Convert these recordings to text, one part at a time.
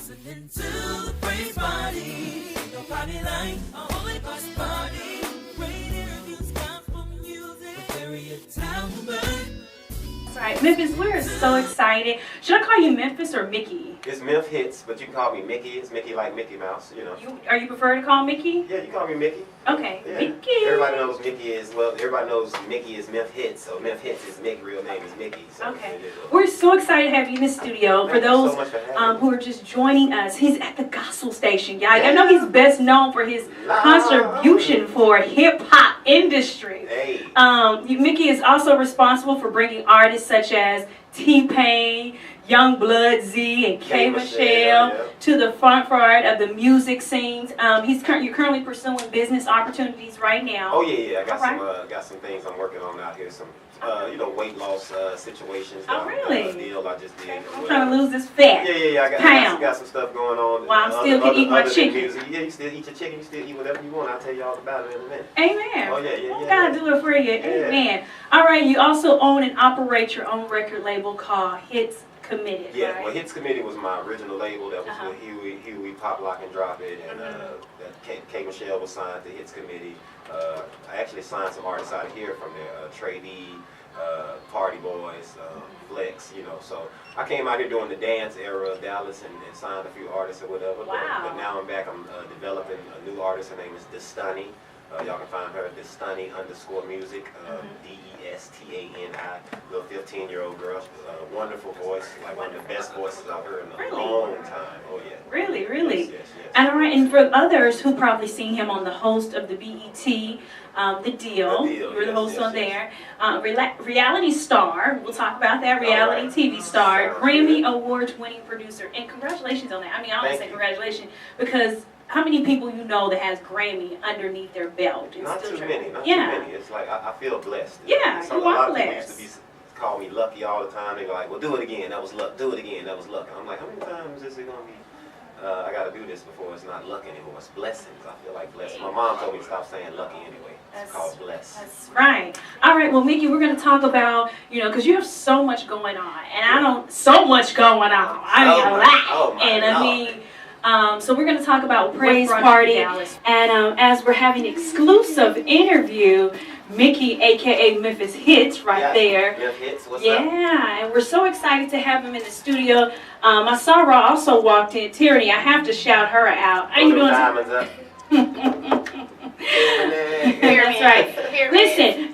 listening to the praise party. No party like a Holy Ghost party. Great interviews, gospel music, Dareia Tolbert. That's right, Memphis, we're so excited. Should I call you Memphis or Mickey? It's Memphitz, but you can call me Mickey. It's Mickey like Mickey Mouse, you know. Are you prefer to call Mickey? Yeah, you call me Mickey. Okay, Yeah. Mickey. Everybody knows Mickey is, well, everybody knows Mickey is Memphitz, so Memphitz is Mickey, real name is Mickey. So Okay. We're so excited to have you in the studio. For Thank you those so much for having who are just joining us, he's at the gospel station, y'all. I know he's best known for his contribution for hip-hop industry. Hey. Mickey is also responsible for bringing artists such as T-Pain, Young Blood Z, and K. Michelle to the front of the music scenes. You're currently pursuing business opportunities right now. Oh yeah. I got some things I'm working on out here. Some weight loss situations. Oh really? Deal I just did. I'm trying to lose this fat. Yeah. I got some stuff going on. Well, I'm still can eat my chicken. Music. Yeah, you still eat your chicken. You still eat whatever you want. I'll tell you all about it in a minute. Amen. Oh yeah. God do it for you. Yeah. Amen. All right. You also own and operate your own record label called Hits Committed. Yeah, right? well, Hits Committee was my original label. That was with Huey, Pop, Lock, and Drop It, and that K. Michelle was signed to Hits Committee. I actually signed some artists out of here from there, Trey D, Party Boys, Flex, So I came out here during the dance era of Dallas and signed a few artists or whatever. Wow. But now I'm back. I'm developing a new artist. Her name is Destani. Y'all can find her at Destani_music, DESTANI, little 15-year-old girl. Wonderful voice, like one of the best voices I've heard in a long time. Oh yeah. Really? Yes. And all right, and for others who probably seen him on the host of the BET, The Deal. You're the host on there. Reality star. We'll talk about that. Reality TV star, Grammy Award-winning producer, and congratulations on that. I mean, I always say congratulations because. How many people you know that has Grammy underneath their belt? Not too many. It's like I feel blessed. Yeah, so you a lot are of people blessed. used to call me lucky all the time. They go like, "Well, do it again. That was luck. Do it again. That was luck." I'm like, how many times is it gonna be? I got to do this before it's not luck anymore. It's blessings. I feel like blessings. My mom told me to stop saying lucky anyway. It's called bless. That's right. All right. Well, Mickey, we're going to talk about, because you have so much going on, and so much going on. I mean, a lot. Oh my and God. I mean. So we're going to talk about Praise Party, and as we're having an exclusive interview, Mickey, aka Memphis Hits, there. Memphis Hits, what's up? Yeah, and we're so excited to have him in the studio. I saw Ra also walked in. Tierney, I have to shout her out. How you doing? Diamonds up. That's right. Listen,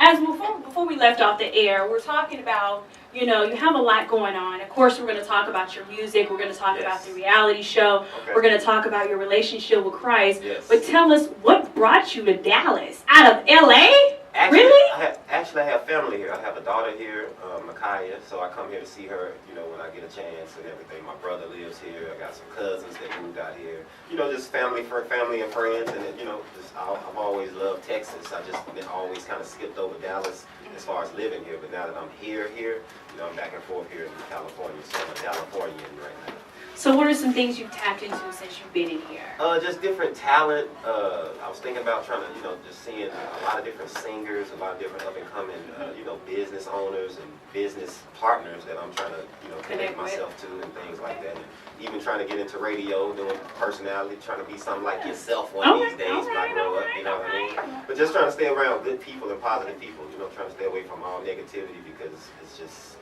before we left off the air, we're talking about. You have a lot going on. Of course, we're going to talk about your music. We're going to talk about the reality show. Okay. We're going to talk about your relationship with Christ. Yes. But tell us, what brought you to Dallas? Out of L.A.? Actually, Really? I have family here. I have a daughter here, Micaiah, so I come here to see her, when I get a chance and everything. My brother lives here. I got some cousins that moved out here. Just family and friends, and I've always loved Texas. I just been always kind of skipped over Dallas as far as living here, but now that I'm here, I'm back and forth here in California, so I'm a Californian right now. So what are some things you've tapped into since you've been in here? Just different talent. I was thinking about trying to, just seeing a lot of different singers, a lot of different up-and-coming, business owners and business partners that I'm trying to, connect myself to and things like that. And even trying to get into radio, doing personality, trying to be something like yourself one of these days when I grow up, you know what I mean? But just trying to stay around good people and positive people, trying to stay away from all negativity because it's just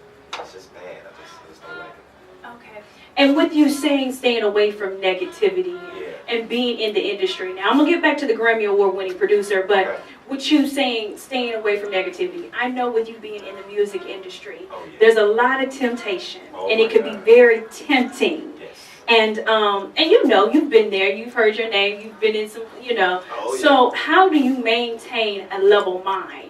bad. I just don't like it. Okay. And with you saying staying away from negativity and being in the industry, now I'm going to get back to the Grammy Award-winning producer, but with you saying staying away from negativity, I know with you being in the music industry, there's a lot of temptation, and it could be very tempting. Yes. And you've been there, you've heard your name, you've been in some, So how do you maintain a level mind?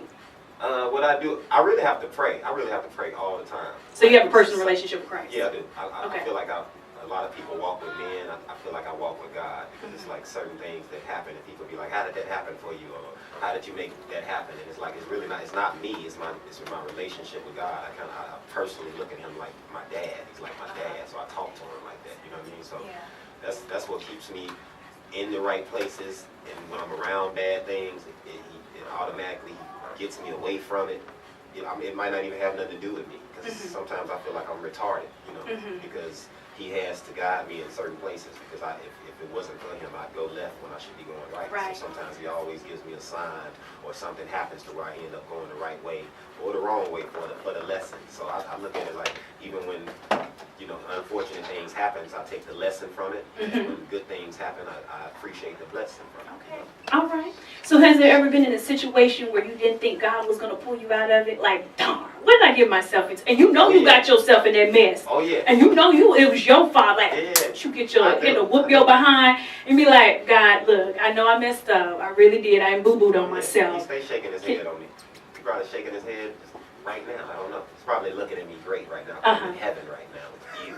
What I do, I really have to pray. I really have to pray all the time. So you have a personal relationship with Christ? Yeah, I do. I feel like a lot of people walk with me, and I feel like I walk with God. Because it's like certain things that happen, and people be like, how did that happen for you? Or how did you make that happen? And it's like, it's not me, it's my relationship with God. I personally look at him like my dad. He's like my dad, so I talk to him like that, you know what I mean? So that's what keeps me in the right places, and when I'm around bad things, it automatically gets me away from it. It might not even have nothing to do with me, because sometimes I feel like I'm retarded, because he has to guide me in certain places, because if it wasn't for him, I'd go left when I should be going right. Right. So sometimes he always gives me a sign, or something happens to where I end up going the right way or the wrong way for the lesson. So I look at it like, even when, you know, unfortunate things happen, I take the lesson from it. And when good things happen, I appreciate the blessing from it. Okay. All right. So has there ever been in a situation where you didn't think God was going to pull you out of it? Like, darn, what did I get myself into? And you know you got yourself in that mess. Oh, yeah. And you know it was your fault. Like, you get your, whoop your behind and be like, God, look, I know I messed up. I really did. I boo-booed on myself. He stays shaking his head on me. He's probably shaking his head right now. I don't know. He's probably looking at me great right now. I'm in heaven right now with you.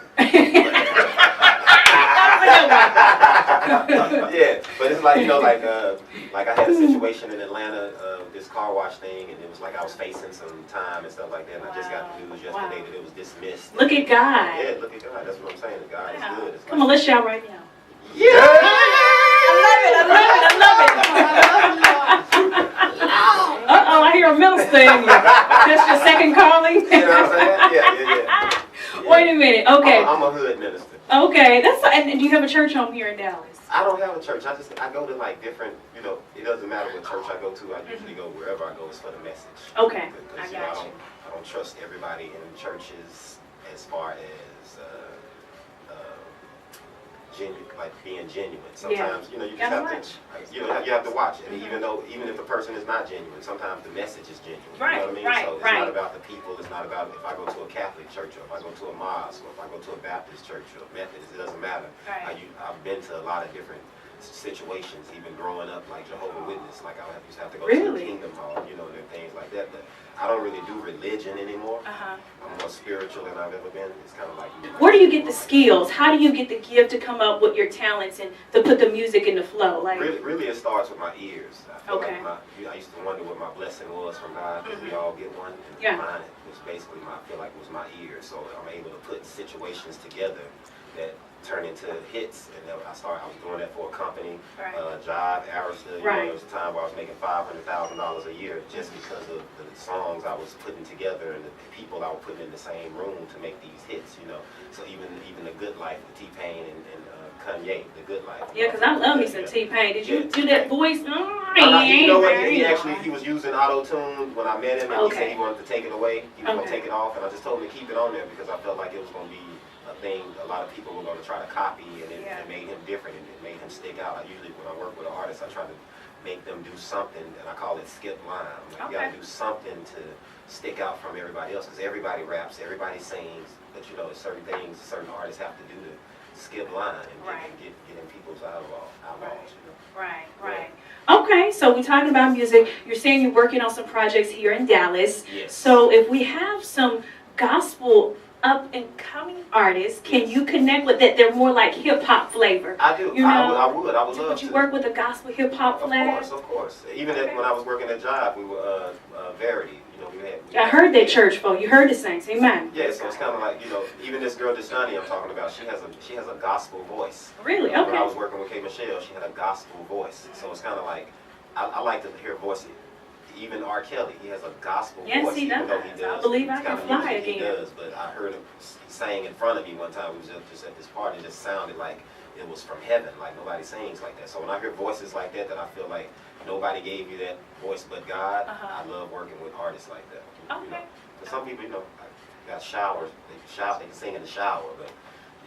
Yeah, but it's like, you know, like I had a situation in Atlanta, this car wash thing, and it was like I was facing some time and stuff like that, and I just got the news yesterday that it was dismissed. Look at God. Yeah, look at God. That's what I'm saying. God is good. It's Come on, let's shout right now. Yeah! I love it. Uh-oh, I hear a minister in you. That's your second calling? You know what I'm saying? Yeah. Wait a minute. Okay. I'm a hood minister. Okay. And do you have a church home here in Dallas? I don't have a church. I go to like different, you know, it doesn't matter what church I go to. I usually go wherever I go is for the message. Okay. Because, I got you. I don't trust everybody in churches as far as being genuine. Sometimes, you know, you just have to, you have to watch it. And even if the person is not genuine, sometimes the message is genuine. Right, You know what I mean? right, So it's not about the people. It's not about if I go to a Catholic church or if I go to a mosque or if I go to a Baptist church or Methodist. It doesn't matter. Right. I've been to a lot of different situations, even growing up, like Jehovah's Witness. Like I used to have to go to the Kingdom Hall, you know, and things like that. But I don't really do religion anymore. I'm more spiritual than I've ever been. It's kind of like. Where do you get the skills? How do you get the gift to come up with your talents and to put the music in the flow? Like really, it starts with my ears. I feel Okay. like I used to wonder what my blessing was from God, because we all get one. And mine was basically I feel like it was my ears. So I'm able to put situations together that turn into hits, and then I was doing that for a company, Jive, Arista. You know, there was a time where I was making $500,000 a year just because of the songs I was putting together and the people I was putting in the same room to make these hits. You know, so even The Good Life with T-Pain and Kanye, The Good Life. Yeah, because I love me some T-Pain. Did you do that voice? You know what? He was using auto-tune when I met him, and he said he wanted to take it away. He was going to take it off, and I just told him to keep it on there because I felt like it was going to be a thing a lot of people were going to try to copy, and it made him different, and it made him stick out. I usually, when I work with an artist, I try to make them do something, and I call it skip line. Like, you got to do something to stick out from everybody else, because everybody raps, everybody sings, but you know, there's certain things certain artists have to do to skip line and get in people's eyeballs. You know? Right. Okay, so we're talking about music. You're saying you're working on some projects here in Dallas. Yes. So if we have some gospel up-and-coming artists, can you connect with that? They're more like hip-hop flavor. I do. You know? I would love to. Would you work with a gospel hip-hop flavor? Of course. Even when I was working at Jive, we were Verity. You know, I heard that church folk. You heard the saints. Amen. Yeah, so it's kind of like, you know, even this girl Destiny I'm talking about, she has a gospel voice. Really? Okay. When I was working with K. Michelle, she had a gospel voice. So it's kind of like, I like to hear voices. Even R. Kelly, he has a gospel voice. He does. I believe I can fly again. He does, but I heard him sang in front of me one time. We was just at this party. It just sounded like it was from heaven. Like nobody sings like that. So when I hear voices like that, I feel like nobody gave you that voice but God. I love working with artists like that. Okay. You know, because some people, you know, got showers. They can sing in the shower, but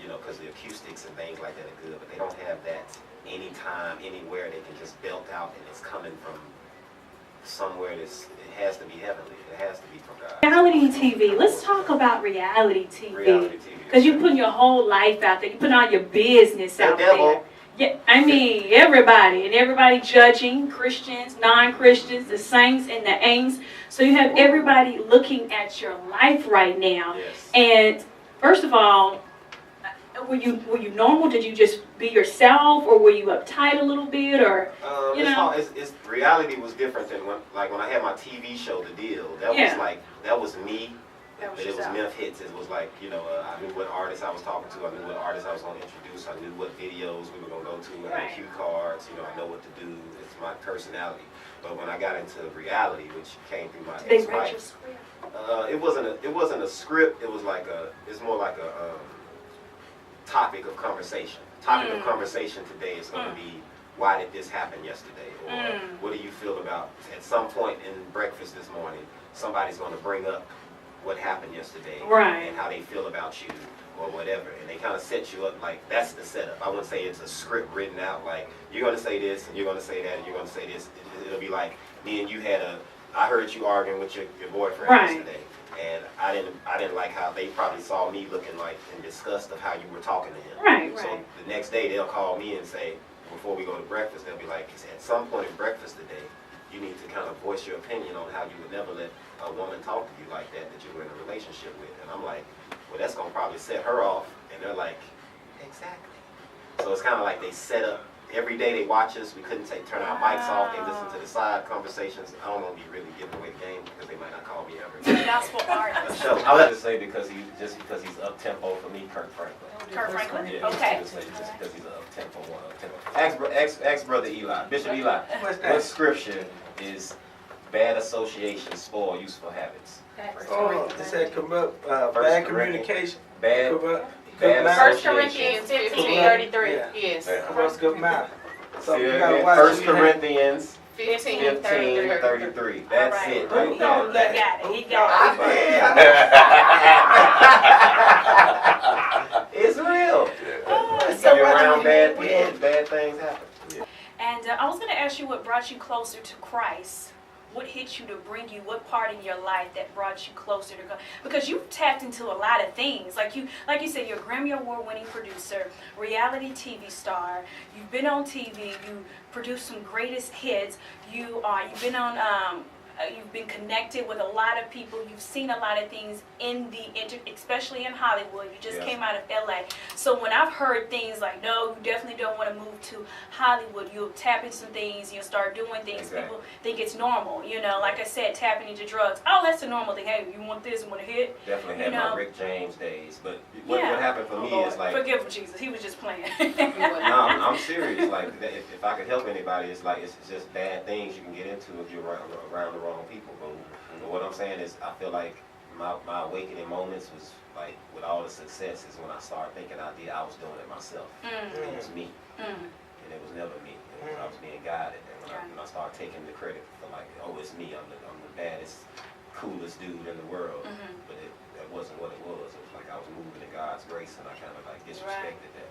you know, because the acoustics and things like that are good. But they don't have that anytime, anywhere. They can just belt out, and it's coming from somewhere it has to be heavenly. It has to be from God. Reality TV. Let's talk about reality TV. Because you're putting your whole life out there. You're putting all your business out there. Yeah, I mean, everybody judging, Christians, non-Christians, the saints and the ain'ts. So you have everybody looking at your life right now. Yes. And first of all, were you normal? Did you just be yourself, or were you uptight a little bit, or you know? Reality was different than when I had my TV show, The Deal. That was me. But it was Memphitz. It was like, you know, I knew what artists I was talking to. I knew what artists I was going to introduce. I knew what videos we were going to go to. I had cue cards. You know, I know what to do. It's my personality. But when I got into reality, which came through my ex-wife, it wasn't a script. It was like it's more like topic of conversation. Topic of conversation today is going to be, why did this happen yesterday? Or what do you feel about, at some point in breakfast this morning, somebody's going to bring up what happened yesterday and how they feel about you or whatever. And they kind of set you up like, that's the setup. I wouldn't say it's a script written out like, you're going to say this and you're going to say that and you're going to say this. It'll be like, me and you I heard you arguing with your boyfriend yesterday. And I didn't like how they probably saw me looking like in disgust of how you were talking to him. So the next day they'll call me and say, before we go to breakfast, they'll be like, at some point in breakfast today, you need to kind of voice your opinion on how you would never let a woman talk to you like that you were in a relationship with. And I'm like, well, that's going to probably set her off. And they're like, exactly. So it's kind of like they set up, every day they watch us, we couldn't turn our mics off, they listen to the side conversations. I don't want to be really giving away the game because they might not call me ever. Gospel artist. I'll have to say because he's up-tempo for me, Kirk Franklin. Kirk Franklin? Yeah, okay. Just because he's an up-tempo one. Ask Brother Eli, Bishop Eli, what scripture is bad associations spoil useful habits? It said bad communication. Bad First Corinthians 15:33. Yes. Corrupts good mouth. So you gotta watch. 1 Corinthians 15:33. That's it, right there. He got it. It's real. So you're around bad people, bad things happen. And I was going to ask you what brought you closer to Christ. What hit you to bring you, what part in your life that brought you closer to God? Because you've tapped into a lot of things. Like you said, you're a Grammy Award winning producer, reality TV star. You've been on TV. You produced some greatest hits. You've been on. You've been connected with a lot of people. You've seen a lot of things especially in Hollywood. You just came out of LA. So when I've heard things like, no, you definitely don't want to move to Hollywood, you'll tap into some things, you'll start doing things. People think it's normal. You know, like I said, tapping into drugs. Oh, that's a normal thing. Hey, you want this, you want to hit? Definitely had my Rick James days. But what happened for me is like... Forgive him, Jesus. He was just playing. No, I'm serious. Like, if I could help anybody, it's like, it's just bad things you can get into if you're around the wrong people. But what I'm saying is, I feel like my awakening moments was like, with all the success, is when I started thinking I was doing it myself. It was me. And it was never me. I was being guided. And when I started taking the credit for like, oh, it's me, I'm the baddest, coolest dude in the world. But that wasn't what it was. It was like I was moving in God's grace, and I kind of like disrespected that.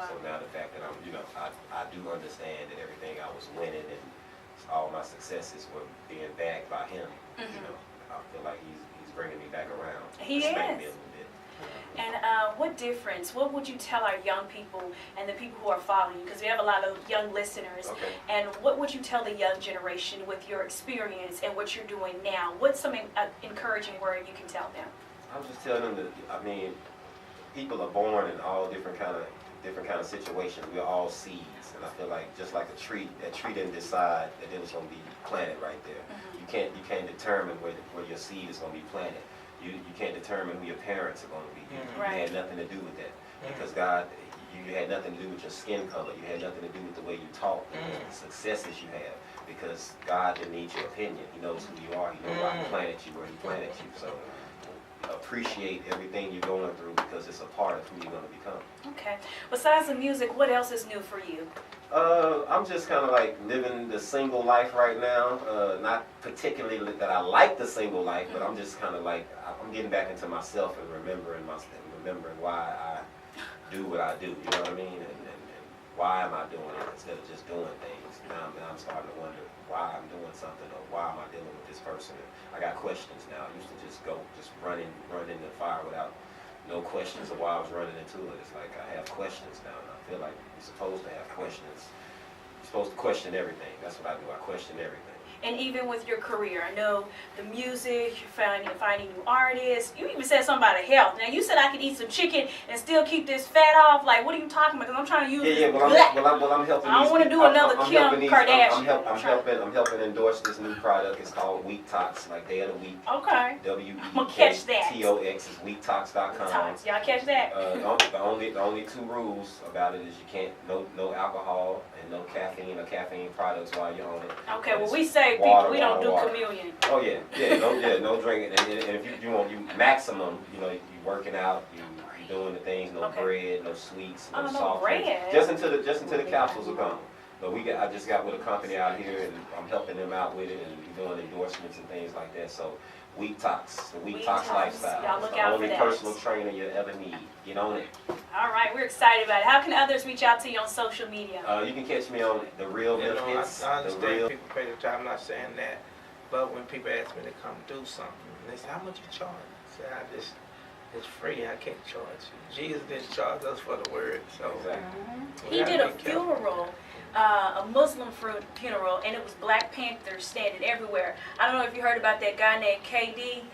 So now the fact that I do understand that everything I was winning and all my successes were being backed by him. I feel like he's bringing me back around. He is. Me a little bit. And what would you tell our young people and the people who are following you? Because we have a lot of young listeners. And what would you tell the young generation with your experience and what you're doing now? What's some encouraging word you can tell them? I'm just telling them that, people are born in all different kind of situations. We're all seeds, and I feel like just like a tree, that tree didn't decide that it was going to be planted right there. You can't determine where your seed is going to be planted. You can't determine who your parents are going to be. You had nothing to do with that, because God, you had nothing to do with your skin color. You had nothing to do with the way you talk, the successes you have, because God didn't need your opinion. He knows who you are. He knows why He planted you, where He planted you. So appreciate everything you're going through, because it's a part of who you're going to become. Okay. Besides the music, what else is new for you? I'm just kind of like living the single life right now. Not particularly that I like the single life, but I'm just kind of like, I'm getting back into myself and remembering why I do what I do. You know what I mean? And why am I doing it instead of just doing things? Now I'm starting to wonder why I'm doing something, or why am I dealing with this person. I got questions now. I used to just run in the fire without no questions of why I was running into it. It's like I have questions now, and I feel like you're supposed to have questions. You're supposed to question everything. That's what I do. I question everything. And even with your career, I know the music, you're finding new artists. You even said something about health. Now, you said I could eat some chicken and still keep this fat off. Like, what are you talking about? Because I'm trying to use I'm helping. I don't want to do another Kim Kardashian. I'm helping endorse this new product. It's called Week Tox, like day of the week. Okay. WEEKTOX I'm gonna catch that. is weektox.com. Y'all catch that? The only two rules about it is you can't no alcohol and no caffeine or caffeine products while you're on it. Okay. Well, we say people, we don't do communion. Oh no drinking. And if you want maximum, you working out, you be doing the things, no bread, no sweets, no no soft drinks. bread. Just until the capsules are gone. But I just got with a company out here, and I'm helping them out with it, and doing endorsements and things like that. So Weak Tox, the Weak Tox lifestyle. Y'all look it's the out only for that. personal trainer you ever need. Get on it. All right, we're excited about it. How can others reach out to you on social media? You can catch me on The Real Memphitz. I understand people pay the time. I'm not saying that, but when people ask me to come do something, they say, "How much you charge?" I say, it's free. I can't charge you. Jesus didn't charge us for the word, so He did a funeral. A Muslim funeral, and it was Black Panthers standing everywhere. I don't know if you heard about that guy named KD.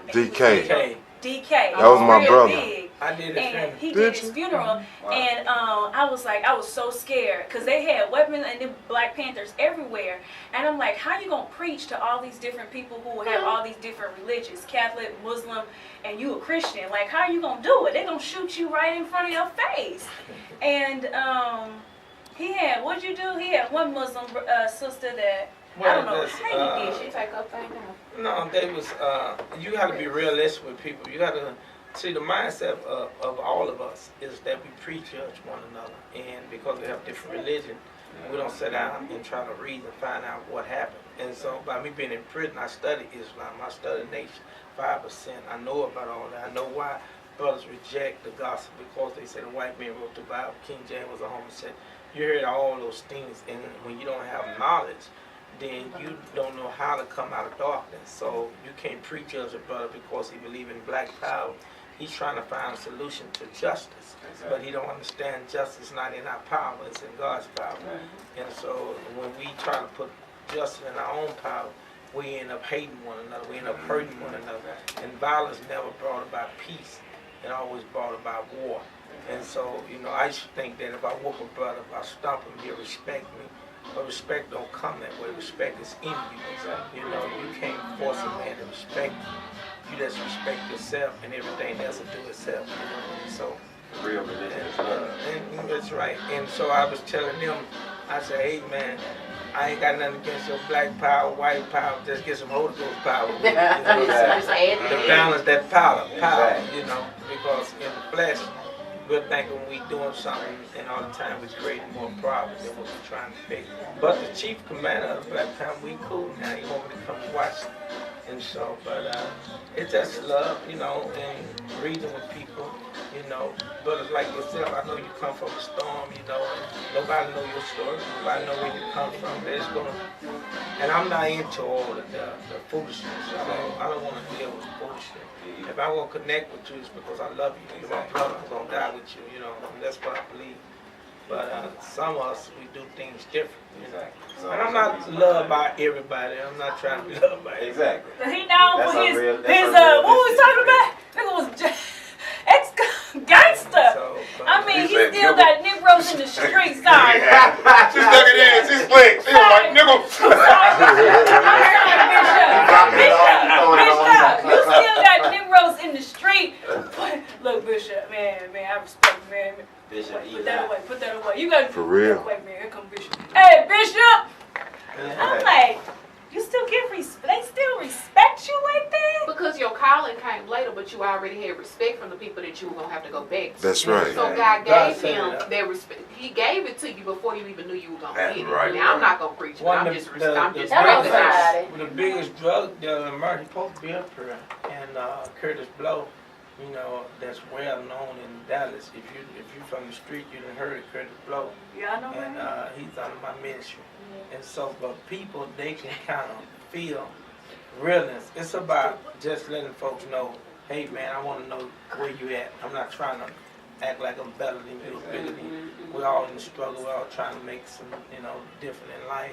DK. DK. That was my brother. Big. I did his And funeral. he did his funeral, and I was so scared because they had weapons and the Black Panthers everywhere, and I'm like, how you gonna preach to all these different people who have all these different religions, Catholic, Muslim, and you a Christian? Like, how you gonna do it? They gonna shoot you right in front of your face. And he had, what'd you do? He had one Muslim sister that, I don't know how you did She it. take up thing now. No, they was. You got to be realistic with people. You got to see the mindset of all of us is that we prejudge one another, and because we have different religion, we don't sit down and try to read and find out what happened. And so, by me being in prison, I studied Islam. I studied Nation 5%. I know about all that. I know why brothers reject the gospel, because they say the white man wrote the Bible. King James was a homosexual. You heard all those things, and when you don't have knowledge, then you don't know how to come out of darkness. So you can't prejudge a brother because he believes in black power. He's trying to find a solution to justice, but he don't understand justice not in our power, it's in God's power. And so when we try to put justice in our own power, we end up hating one another, we end up hurting one another. And violence never brought about peace, it always brought about war. And so, you know, I used to think that if I whoop a brother, if I stomp him, he'll respect me. But respect don't come that way. Respect is in you. You know, you can't force a man to respect you. You just respect yourself, and everything else will do itself. You know, and so. Real religion. And that's right. And so I was telling them, I said, hey man, I ain't got nothing against your black power, white power. Just get some Holy Ghost power. To balance that power, you know, because in the flesh, we're thinking we doing something, and all the time we're creating more problems than what we're trying to fix. But the chief commander of the Black Power, we cool now. He want me to come watch. And so, but it's just love, you know, and reading with people, you know. Brothers like yourself, I know you come from a storm, you know, and nobody know your story. Nobody know where you come from. They're just gonna, and I'm not into all of the foolishness. I don't want to deal with foolishness. If I want to connect with you, it's because I love you. You're my brother. I'm gonna die with you, you know. And that's what I believe. But some of us, we do things different. And I'm not loved by everybody. I'm not trying to be loved by everybody. Exactly. He known for his what was talking about? Nigga was ex-gangster. So, I mean, he still got Negroes in the streets, sorry. She stuck it in. She's slick. She was like, nigga. Bishop, you still got Negroes in the street. Look, Bishop, man, I respect you, man. Bishop, Put that away. You got For real. Wait, man, here come Bishop. Hey, Bishop! I'm like, you still get respect? They still respect you like that? Because your calling came later, but you already had respect from the people that you were gonna have to go back to. That's right. So God gave him that respect. He gave it to you before you even knew you were gonna That's get it. right. Now I'm not gonna preach it. I'm just recognizing. The biggest drug dealer in America, supposed to be up here, and Curtis Blow, you know, that's well known in Dallas. If you're from the street, you done heard of Curtis Blow. Yeah, I know And he's under my ministry. And so, but people, they can kind of feel realness. It's about just letting folks know, hey man, I want to know where you at. I'm not trying to act like I'm better than you, bigger than you. We're all in the struggle. We're all trying to make some, you know, different in life.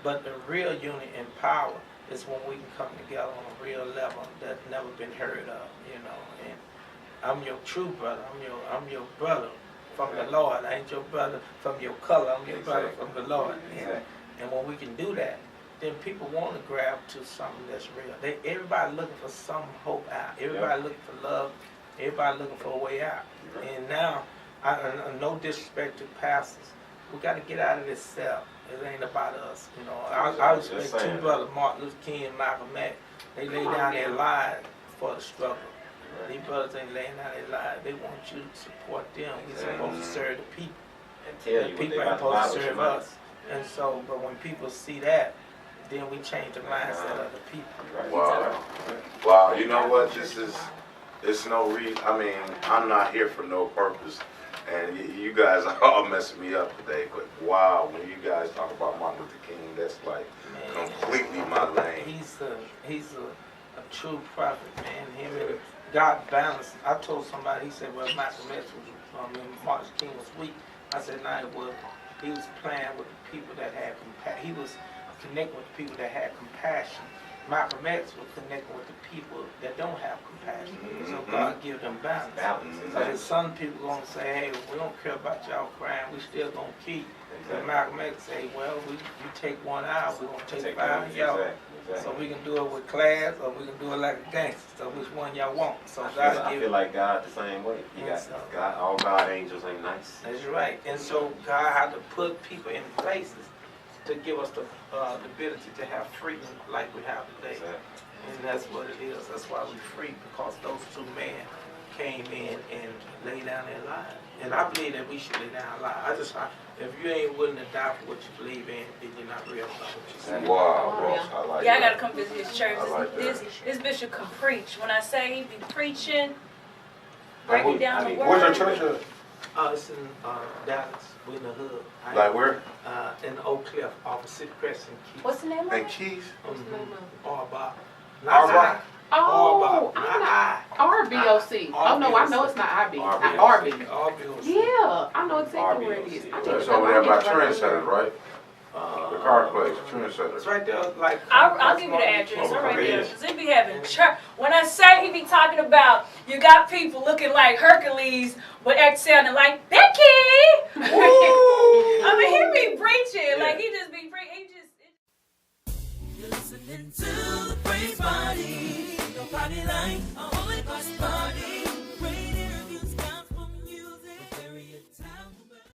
But the real unity and power is when we can come together on a real level that's never been heard of, you know. And I'm your true brother. I'm your brother from the Lord. I ain't your brother from your color. I'm your brother from the Lord. And when we can do that, then people want to grab to something that's real. Everybody looking for some hope out. Everybody looking for love. Everybody looking for a way out. And now, no disrespect to pastors, we got to get out of this cell. It ain't about us. You know, I respect two brothers, Martin Luther King and Malcolm X. They lay down their lives for the struggle. These brothers ain't laying out their lives. They want you to support them. We're supposed to serve the people. And tell you people what ain't supposed to serve us. us. And so, but when people see that, then we change the mindset of the people. Wow. Wow, you know what? It's no reason. I mean, I'm not here for no purpose. And you guys are all messing me up today. But wow, when you guys talk about Martin Luther King, that's like completely my lane. He's a true prophet, man. Him and God balanced. I told somebody, he said, well, Malcolm X was, Martin Luther King was weak. I said, no, it was. He was playing with the people that had compassion. He was connecting with the people that had compassion. Malcolm X was connecting with the people that don't have compassion. So God give them balance. Because some people gonna say, hey, we don't care about y'all crime, we still gonna keep. And Malcolm X say, well, you take 1 hour, we gonna take 5 of y'all. So we can do it with class, or we can do it like a gangster. So which one y'all want? So I feel like God the same way. You got God, all God angels ain't nice. That's right. And so God had to put people in places to give us the ability to have freedom like we have today. And that's what it is. That's why we're free, because those two men came in and laid down their lives. And I believe that we should lay down our lives. If you ain't willing to die for what you believe in, then you're not real about what you say. Wow, boss, I like Yeah, I that. gotta come visit his church. I like that. This bishop can preach. When I say he be preaching, breaking down the word. Where's your church at? It's in Dallas. We're in the hood. Like where? In Oak Cliff, off of City Crest and Keys. What's the name of And it? Keys? Arbach. Arbach? Oh, Not I'm not. I. RBOC. Oh, no, I know it's not IB. RB. RBOC. Yeah, I know exactly where it is. I need That's to go. over there by I need to go Trendsetters, right? The car place, It's Trendsetters. right there, like. I'll give you the address. All right, Okay. there. Cause he be having church. When I say he be talking about, you got people looking like Hercules, but act sounding like Becky. I mean, he be preaching like he just be preaching. You're listening to the Praise Party. Your party like